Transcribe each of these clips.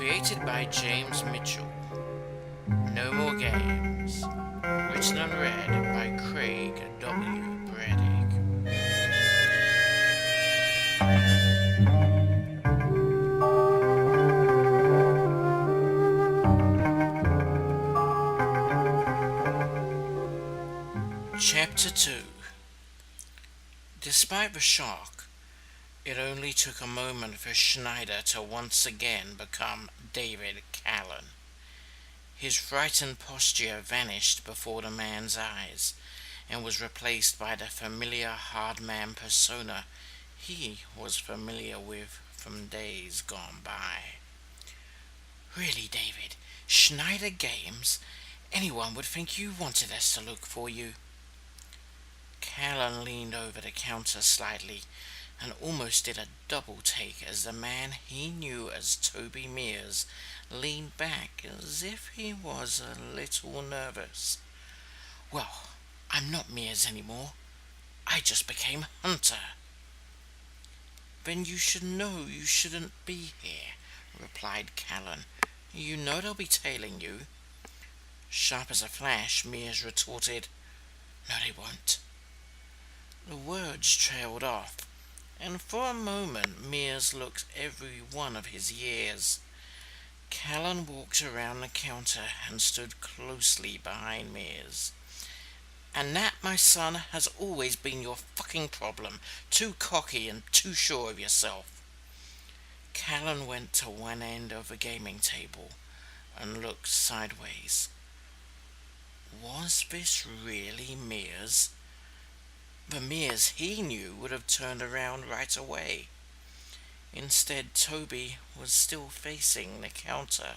Created by James Mitchell. No More Games. Written and read by Craig W. Braddock. Chapter 2. Despite the shock, it only took a moment for Schneider to once again become David Callan. His frightened posture vanished before the man's eyes and was replaced by the familiar hard man persona he was familiar with from days gone by. Really, David, Schneider Games? Anyone would think you wanted us to look for you. Callan leaned over the counter slightly and almost did a double take as the man he knew as Toby Mears leaned back as if he was a little nervous. Well, I'm not Mears anymore. I just became Hunter. Then you should know you shouldn't be here, replied Callan. You know they'll be tailing you. Sharp as a flash, Mears retorted, No, they won't. The words trailed off, and for a moment Mears looked every one of his years. Callan walked around the counter and stood closely behind Mears. And that, my son, has always been your fucking problem. Too cocky and too sure of yourself. Callan went to one end of the gaming table and looked sideways. Was this really Mears? The Mears he knew would have turned around right away. Instead, Toby was still facing the counter.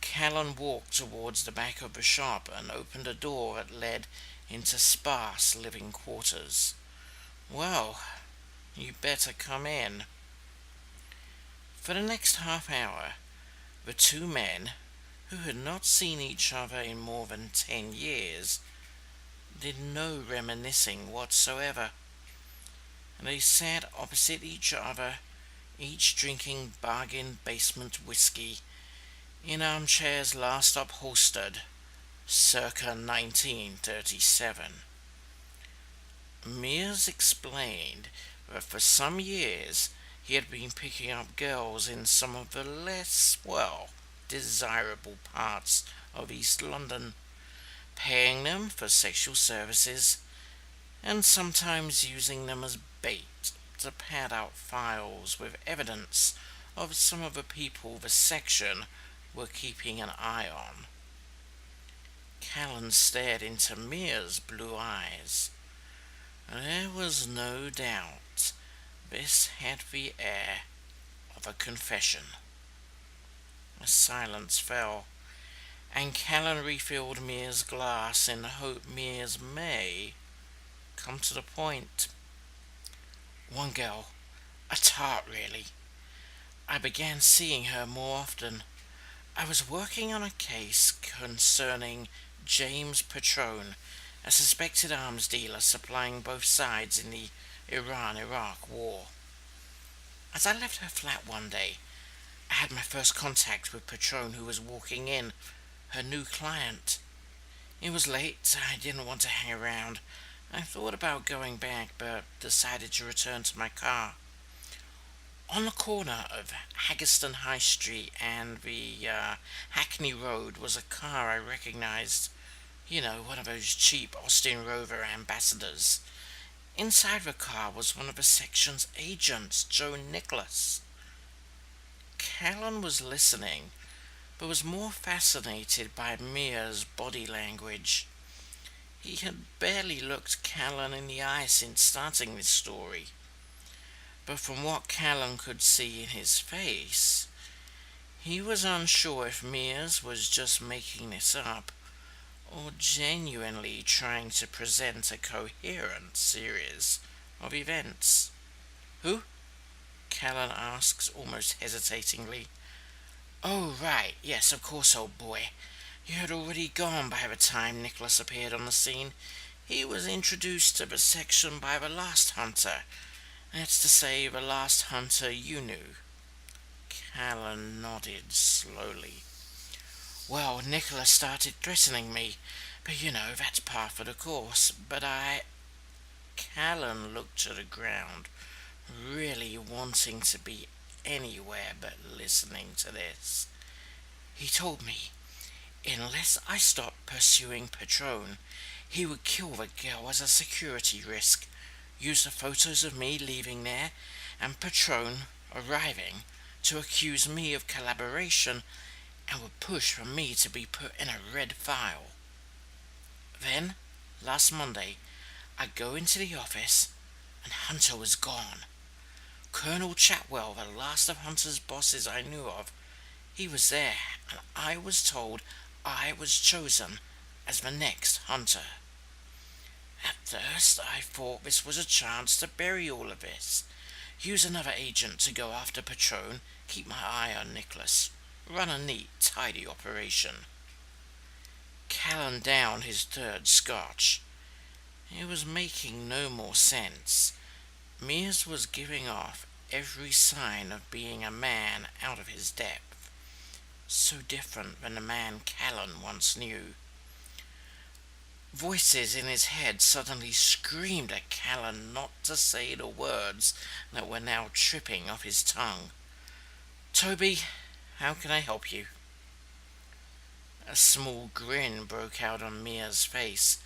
Callan walked towards the back of the shop and opened a door that led into sparse living quarters. Well, you better come in. For the next half hour, the two men, who had not seen each other in more than 10 years, did no reminiscing whatsoever. They sat opposite each other, each drinking bargain basement whiskey, in armchairs last upholstered, circa 1937. Mears explained that for some years he had been picking up girls in some of the less, desirable parts of East London, paying them for sexual services, and sometimes using them as bait to pad out files with evidence of some of the people the section were keeping an eye on. Callan stared into Mears' blue eyes. There was no doubt this had the air of a confession. A silence fell, and Callan refilled Mears' glass in the hope Mears may come to the point. One girl, a tart really. I began seeing her more often. I was working on a case concerning James Patrone, a suspected arms dealer supplying both sides in the Iran-Iraq war. As I left her flat one day, I had my first contact with Patrone, who was walking in, her new client. It was late. I didn't want to hang around. I thought about going back, but decided to return to my car. On the corner of Haggerston High Street and the Hackney Road was a car I recognized. One of those cheap Austin Rover ambassadors. Inside the car was one of the section's agents, Joe Nicholas. Callan was listening, but was more fascinated by Mears' body language. He had barely looked Callan in the eye since starting this story. But from what Callan could see in his face, he was unsure if Mears was just making this up or genuinely trying to present a coherent series of events. Who? Callan asked almost hesitatingly. Oh, right, yes, of course, old boy. You had already gone by the time Nicholas appeared on the scene. He was introduced to the section by the last hunter. That's to say, the last hunter you knew. Callan nodded slowly. Well, Nicholas started threatening me, but that's par for the course. But Callan looked to the ground, really wanting to be anywhere but listening to this. He told me, unless I stopped pursuing Patron, he would kill the girl as a security risk, use the photos of me leaving there and Patron arriving to accuse me of collaboration and would push for me to be put in a red file. Then, last Monday, I go into the office and Hunter was gone. Colonel Chatwell, the last of Hunter's bosses I knew of, he was there, and I was told I was chosen as the next Hunter. At first, I thought this was a chance to bury all of this, use another agent to go after Patron, keep my eye on Nicholas, run a neat, tidy operation. Callan downed his third scotch. It was making no more sense. Mears was giving off every sign of being a man out of his depth, so different than the man Callan once knew. Voices in his head suddenly screamed at Callan not to say the words that were now tripping off his tongue. "Toby, how can I help you?" A small grin broke out on Mia's face,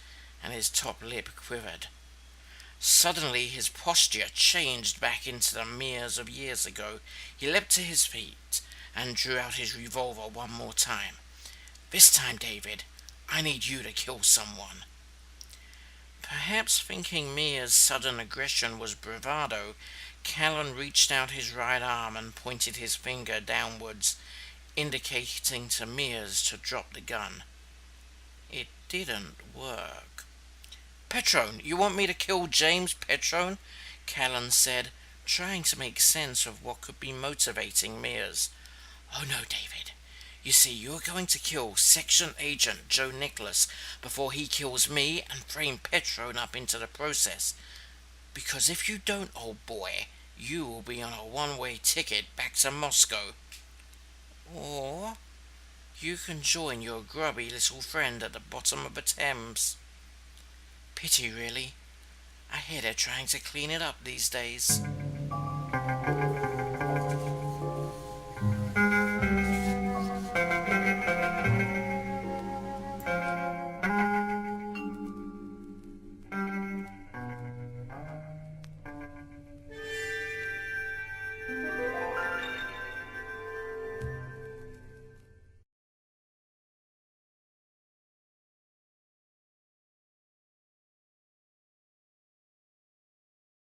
and his top lip quivered. Suddenly his posture changed back into the Mears of years ago. He leapt to his feet and drew out his revolver one more time. "This time, David, I need you to kill someone." Perhaps thinking Mia's sudden aggression was bravado, Callan reached out his right arm and pointed his finger downwards, indicating to Mears to drop the gun. It didn't work. "Patron, you want me to kill James Patron?" Callan said, trying to make sense of what could be motivating Mears. "Oh no, David. You see, you're going to kill Section Agent Joe Nicholas before he kills me and frame Patron up into the process. Because if you don't, old boy, you will be on a one-way ticket back to Moscow. Or you can join your grubby little friend at the bottom of the Thames. Pity, really. I hear they're trying to clean it up these days."